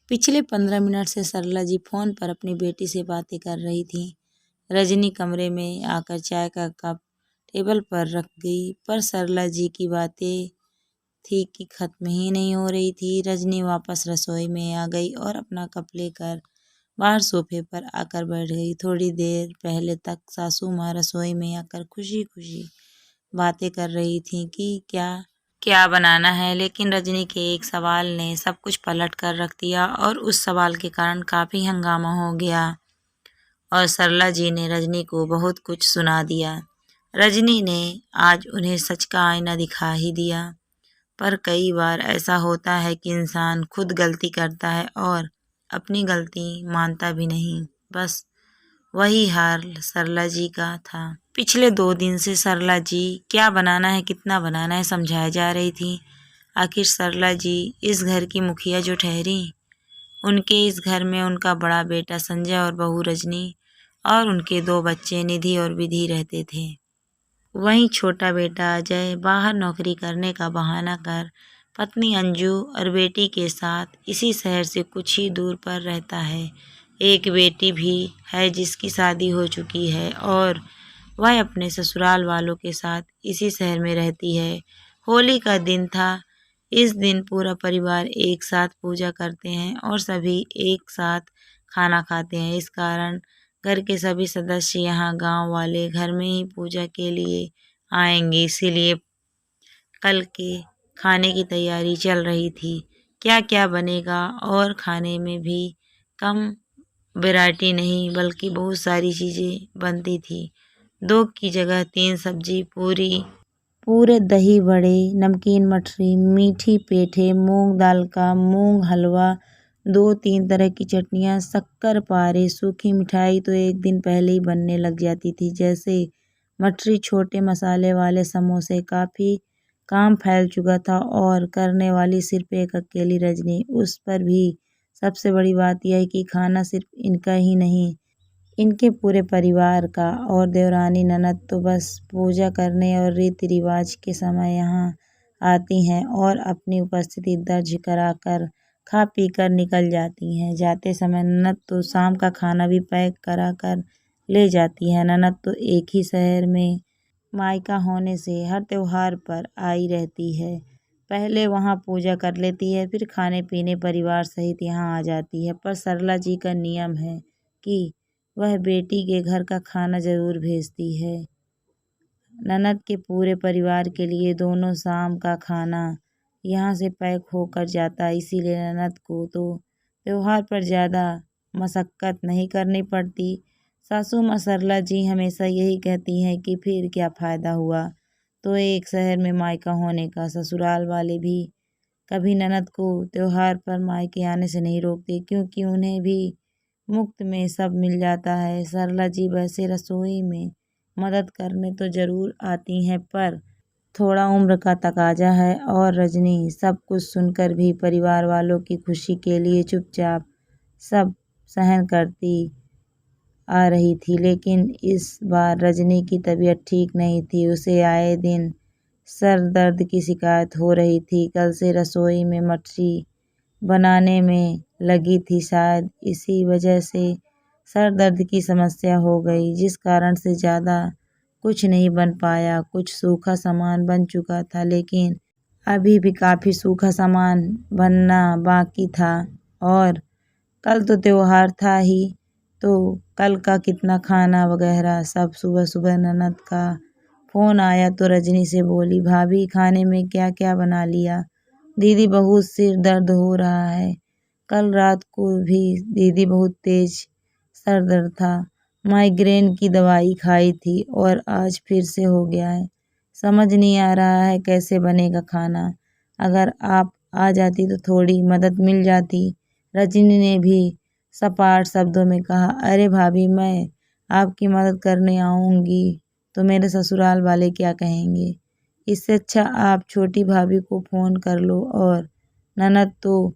पिछले 15 मिनट से सरला जी फोन पर अपनी बेटी से बातें कर रही थीं। रजनी कमरे में आकर चाय का कप टेबल पर रख गई, पर सरला जी की बातें थी कि खत्म ही नहीं हो रही थी। रजनी वापस रसोई में आ गई और अपना कप लेकर बाहर सोफे पर आकर बैठ गई। थोड़ी देर पहले तक सासू माँ रसोई में आकर खुशी खुशी बातें कर रही थी कि क्या क्या बनाना है, लेकिन रजनी के एक सवाल ने सब कुछ पलट कर रख दिया और उस सवाल के कारण काफी हंगामा हो गया और सरला जी ने रजनी को बहुत कुछ सुना दिया। रजनी ने आज उन्हें सच का आईना दिखा ही दिया, पर कई बार ऐसा होता है कि इंसान खुद गलती करता है और अपनी गलती मानता भी नहीं। बस वही हाल सरला जी का था। पिछले 2 दिन से सरला जी क्या बनाना है, कितना बनाना है समझाए जा रही थी। आखिर सरला जी इस घर की मुखिया जो ठहरी। उनके इस घर में उनका बड़ा बेटा संजय और बहू रजनी और उनके 2 बच्चे निधि और विधि रहते थे। वहीं छोटा बेटा अजय बाहर नौकरी करने का बहाना कर पत्नी अंजू और बेटी के साथ इसी शहर से कुछ ही दूर पर रहता है। एक बेटी भी है जिसकी शादी हो चुकी है और वह अपने ससुराल वालों के साथ इसी शहर में रहती है। होली का दिन था। इस दिन पूरा परिवार एक साथ पूजा करते हैं और सभी एक साथ खाना खाते हैं। इस कारण घर के सभी सदस्य यहाँ गांव वाले घर में ही पूजा के लिए आएंगे, इसीलिए कल के खाने की तैयारी चल रही थी। क्या क्या बनेगा, और खाने में भी कम वैरायटी नहीं बल्कि बहुत सारी चीज़ें बनती थी। 2 की जगह 3 सब्जी, पूरे दही बड़े, नमकीन मठरी, मीठी पेठे, मूंग दाल का मूंग हलवा, 2-3 तरह की चटनियाँ, शक्कर पारे, सूखी मिठाई तो एक दिन पहले ही बनने लग जाती थी, जैसे मठरी, छोटे मसाले वाले समोसे। काफ़ी काम फैल चुका था और करने वाली सिर्फ एक अकेली रजनी। उस पर भी सबसे बड़ी बात यह है कि खाना सिर्फ इनका ही नहीं, इनके पूरे परिवार का। और देवरानी ननद तो बस पूजा करने और रीति रिवाज के समय यहाँ आती हैं और अपनी उपस्थिति दर्ज कराकर खा पी कर निकल जाती हैं। जाते समय ननद तो शाम का खाना भी पैक करा कर ले जाती है। ननद तो एक ही शहर में मायका होने से हर त्योहार पर आई रहती है। पहले वहाँ पूजा कर लेती है, फिर खाने पीने परिवार सहित यहाँ आ जाती है। पर सरला जी का नियम है कि वह बेटी के घर का खाना जरूर भेजती है। ननद के पूरे परिवार के लिए दोनों शाम का खाना यहाँ से पैक होकर जाता है, इसीलिए ननद को तो त्योहार पर ज़्यादा मशक्क़त नहीं करनी पड़ती। सासू माँ सरला जी हमेशा यही कहती हैं कि फिर क्या फ़ायदा हुआ तो एक शहर में मायका होने का। ससुराल वाले भी कभी ननद को त्योहार पर मायके आने से नहीं रोकते, क्योंकि उन्हें भी मुफ्त में सब मिल जाता है। सरला जी वैसे रसोई में मदद करने तो ज़रूर आती हैं, पर थोड़ा उम्र का तकाजा है और रजनी सब कुछ सुनकर भी परिवार वालों की खुशी के लिए चुपचाप सब सहन करती आ रही थी। लेकिन इस बार रजनी की तबीयत ठीक नहीं थी। उसे आए दिन सर दर्द की शिकायत हो रही थी। कल से रसोई में मठरी बनाने में लगी थी, शायद इसी वजह से सर दर्द की समस्या हो गई, जिस कारण से ज़्यादा कुछ नहीं बन पाया। कुछ सूखा सामान बन चुका था, लेकिन अभी भी काफ़ी सूखा सामान बनना बाकी था। और कल तो त्योहार था ही, तो कल का कितना खाना वगैरह सब। सुबह सुबह ननद का फ़ोन आया तो रजनी से बोली, भाभी खाने में क्या क्या बना लिया? दीदी बहुत सिर दर्द हो रहा है। कल रात को भी दीदी बहुत तेज सर दर्द था, माइग्रेन की दवाई खाई थी और आज फिर से हो गया है। समझ नहीं आ रहा है कैसे बनेगा खाना। अगर आप आ जाती तो थोड़ी मदद मिल जाती। रजनी ने भी सपाट शब्दों में कहा, अरे भाभी, मैं आपकी मदद करने आऊँगी तो मेरे ससुराल वाले क्या कहेंगे? इससे अच्छा आप छोटी भाभी को फ़ोन कर लो। और ननद तो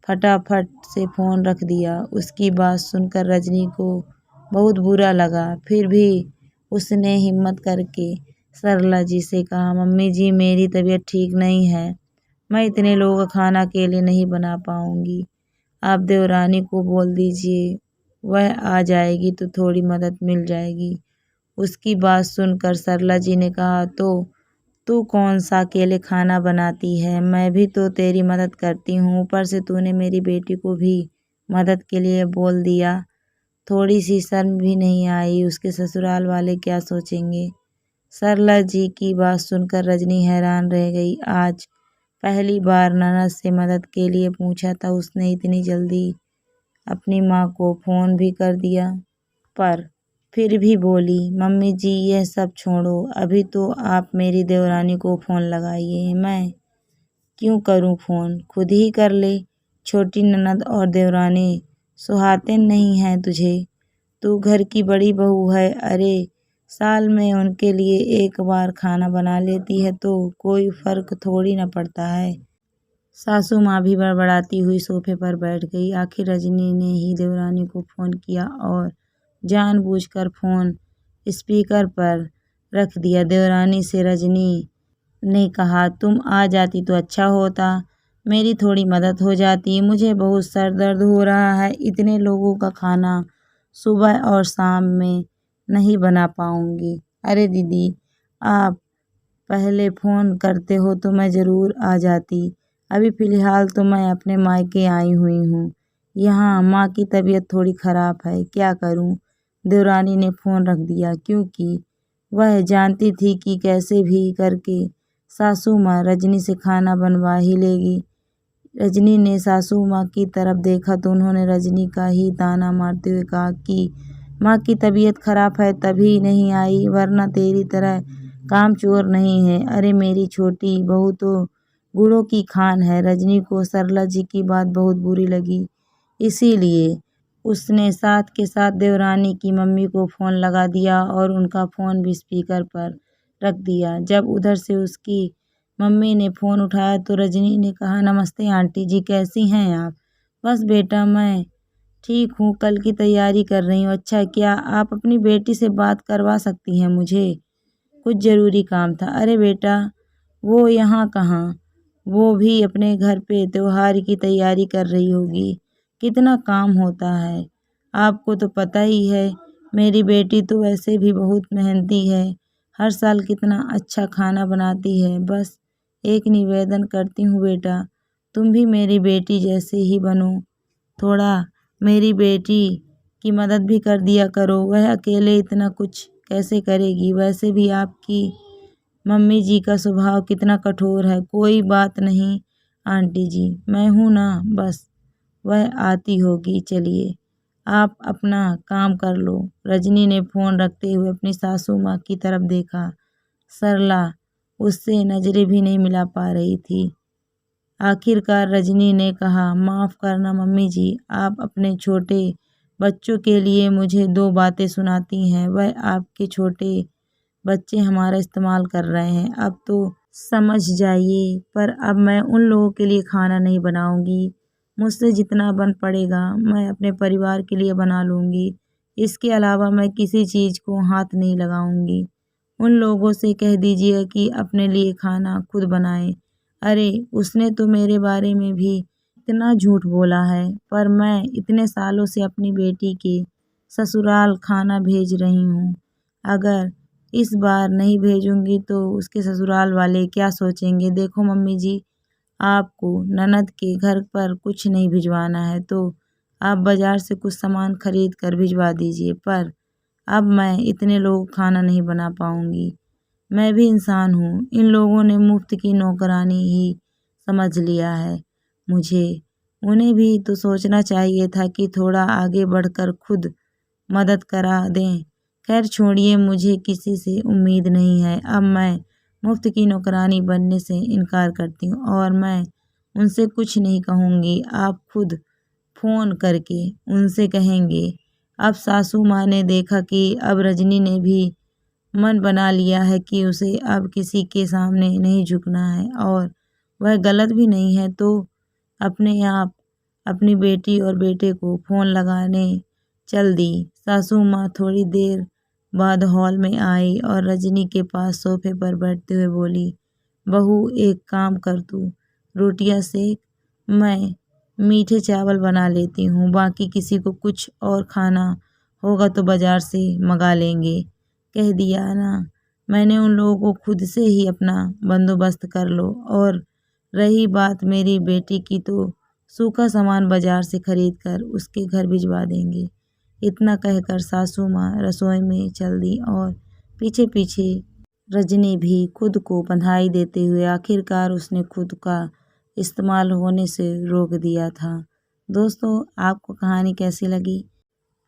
फटाफट से फ़ोन रख दिया। उसकी बात सुनकर रजनी को बहुत बुरा लगा, फिर भी उसने हिम्मत करके सरला जी से कहा, मम्मी जी मेरी तबीयत ठीक नहीं है, मैं इतने लोगों का खाना अकेले नहीं बना पाऊँगी। आप देवरानी को बोल दीजिए, वह आ जाएगी तो थोड़ी मदद मिल जाएगी। उसकी बात सुनकर सरला जी ने कहा, तो तू कौन सा अकेले खाना बनाती है, मैं भी तो तेरी मदद करती हूँ, ऊपर से तूने मेरी बेटी को भी मदद के लिए बोल दिया। थोड़ी सी शर्म भी नहीं आई, उसके ससुराल वाले क्या सोचेंगे। सरला जी की बात सुनकर रजनी हैरान रह गई। आज पहली बार ननद से मदद के लिए पूछा था उसने, इतनी जल्दी अपनी माँ को फ़ोन भी कर दिया। पर फिर भी बोली, मम्मी जी यह सब छोड़ो, अभी तो आप मेरी देवरानी को फ़ोन लगाइए। मैं क्यों करूं फ़ोन, खुद ही कर ले। छोटी ननद और देवरानी सुहाते नहीं हैं तुझे, तू घर की बड़ी बहू है। अरे साल में उनके लिए एक बार खाना बना लेती है तो कोई फ़र्क थोड़ी न पड़ता है। सासू माँ भी बड़बड़ाती हुई सोफे पर बैठ गई। आखिर रजनी ने ही देवरानी को फ़ोन किया और जानबूझकर फ़ोन स्पीकर पर रख दिया। देवरानी से रजनी ने कहा, तुम आ जाती तो अच्छा होता, मेरी थोड़ी मदद हो जाती। मुझे बहुत सर दर्द हो रहा है, इतने लोगों का खाना सुबह और शाम में नहीं बना पाऊंगी। अरे दीदी, आप पहले फ़ोन करते हो तो मैं ज़रूर आ जाती। अभी फ़िलहाल तो मैं अपने मायके आई हुई हूँ। यहाँ माँ की तबीयत थोड़ी ख़राब है, क्या करूँ। देवरानी ने फ़ोन रख दिया क्योंकि वह जानती थी कि कैसे भी करके सासू माँ रजनी से खाना बनवा ही लेगी। रजनी ने सासू माँ की तरफ देखा तो उन्होंने रजनी का ही ताना मारते हुए कहा कि माँ की तबीयत खराब है तभी नहीं आई, वरना तेरी तरह काम चोर नहीं है। अरे मेरी छोटी बहू तो गुड़ों की खान है। रजनी को सरला जी की बात बहुत बुरी लगी, इसीलिए उसने साथ के साथ देवरानी की मम्मी को फ़ोन लगा दिया और उनका फ़ोन भी स्पीकर पर रख दिया। जब उधर से उसकी मम्मी ने फ़ोन उठाया तो रजनी ने कहा, नमस्ते आंटी जी, कैसी हैं आप। बस बेटा मैं ठीक हूँ, कल की तैयारी कर रही हूँ। अच्छा, क्या आप अपनी बेटी से बात करवा सकती हैं मुझे, कुछ ज़रूरी काम था। अरे बेटा, वो यहाँ कहाँ, वो भी अपने घर पे त्योहार की तैयारी कर रही होगी, कितना काम होता है, आपको तो पता ही है। मेरी बेटी तो वैसे भी बहुत मेहनती है, हर साल कितना अच्छा खाना बनाती है। बस एक निवेदन करती हूँ बेटा, तुम भी मेरी बेटी जैसे ही बनो, थोड़ा मेरी बेटी की मदद भी कर दिया करो, वह अकेले इतना कुछ कैसे करेगी। वैसे भी आपकी मम्मी जी का स्वभाव कितना कठोर है। कोई बात नहीं आंटी जी, मैं हूँ ना, बस वह आती होगी। चलिए आप अपना काम कर लो। रजनी ने फ़ोन रखते हुए अपनी सासू माँ की तरफ देखा। सरला उससे नज़रें भी नहीं मिला पा रही थी। आखिरकार रजनी ने कहा, माफ़ करना मम्मी जी, आप अपने छोटे बच्चों के लिए मुझे 2 बातें सुनाती हैं। वह आपके छोटे बच्चे हमारा इस्तेमाल कर रहे हैं, अब तो समझ जाइए। पर अब मैं उन लोगों के लिए खाना नहीं बनाऊंगी, मुझसे जितना बन पड़ेगा मैं अपने परिवार के लिए बना लूँगी। इसके अलावा मैं किसी चीज़ को हाथ नहीं लगाऊंगी। उन लोगों से कह दीजिए कि अपने लिए खाना खुद बनाएं। अरे उसने तो मेरे बारे में भी इतना झूठ बोला है, पर मैं इतने सालों से अपनी बेटी के ससुराल खाना भेज रही हूँ। अगर इस बार नहीं भेजूंगी तो उसके ससुराल वाले क्या सोचेंगे। देखो मम्मी जी, आपको ननद के घर पर कुछ नहीं भिजवाना है तो आप बाज़ार से कुछ सामान खरीद कर भिजवा दीजिए, पर अब मैं इतने लोग खाना नहीं बना पाऊंगी। मैं भी इंसान हूँ, इन लोगों ने मुफ्त की नौकरानी ही समझ लिया है मुझे। उन्हें भी तो सोचना चाहिए था कि थोड़ा आगे बढ़कर खुद मदद करा दें। खैर छोड़िए, मुझे किसी से उम्मीद नहीं है। अब मैं मुफ्त की नौकरानी बनने से इनकार करती हूँ और मैं उनसे कुछ नहीं कहूँगी। आप खुद फ़ोन करके उनसे कहेंगे। अब सासू माँ ने देखा कि अब रजनी ने भी मन बना लिया है कि उसे अब किसी के सामने नहीं झुकना है और वह गलत भी नहीं है, तो अपने आप अपनी बेटी और बेटे को फ़ोन लगाने चल दी। सासू माँ थोड़ी देर बाद हॉल में आई और रजनी के पास सोफे पर बैठते हुए बोली, बहू एक काम कर, तू रोटियां सेक, मैं मीठे चावल बना लेती हूँ, बाकी किसी को कुछ और खाना होगा तो बाजार से मंगा लेंगे। कह दिया ना, मैंने उन लोगों को खुद से ही अपना बंदोबस्त कर लो। और रही बात मेरी बेटी की तो सूखा सामान बाजार से खरीद कर उसके घर भिजवा देंगे। इतना कहकर सासू माँ रसोई में चल दी और पीछे पीछे रजनी भी खुद को बंधाई देते हुए आखिरकार उसने खुद का इस्तेमाल होने से रोक दिया था। दोस्तों, आपको कहानी कैसी लगी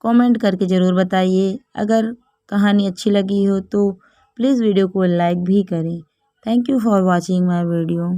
कमेंट करके ज़रूर बताइए। अगर कहानी अच्छी लगी हो तो प्लीज़ वीडियो को लाइक भी करें। Thank you for watching my video.